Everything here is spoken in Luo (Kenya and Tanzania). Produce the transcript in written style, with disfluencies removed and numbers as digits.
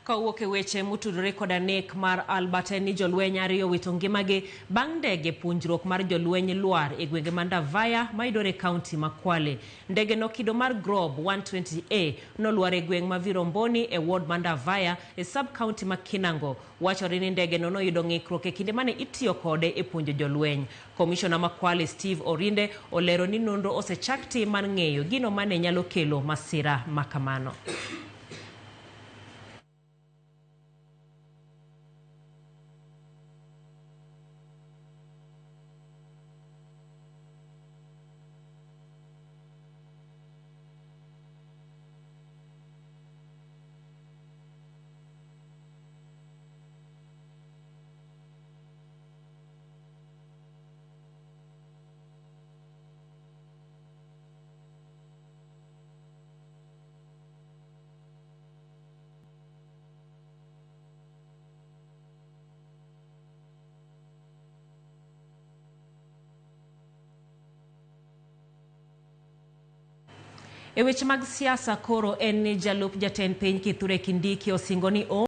Kawuok e weche motudore koda nek mar Albert ni jolweny ariyo wito ngimagi bang' ndege puonjruok mar jolweny lwar e gwenge ma Ndavaya mayudore kaunti ma Kwale. Ndege no kido mar Grob 120A nolwar e gweng' ma Viromboni e ward ma Ndavaya e sub-county ma Kinango. Wachore ni ndege no noyudo ng'ikruok e kinde mane itiyo kode e puonjo jolweny. Komishona ma Kwale Steve Orinde olero ni nonro osechak tim mar ng'eyo gino mane nyalo kelo masira makamano. E weche mag siasa koro en ni jalup jatend piny Kithure Kindiki osingo ni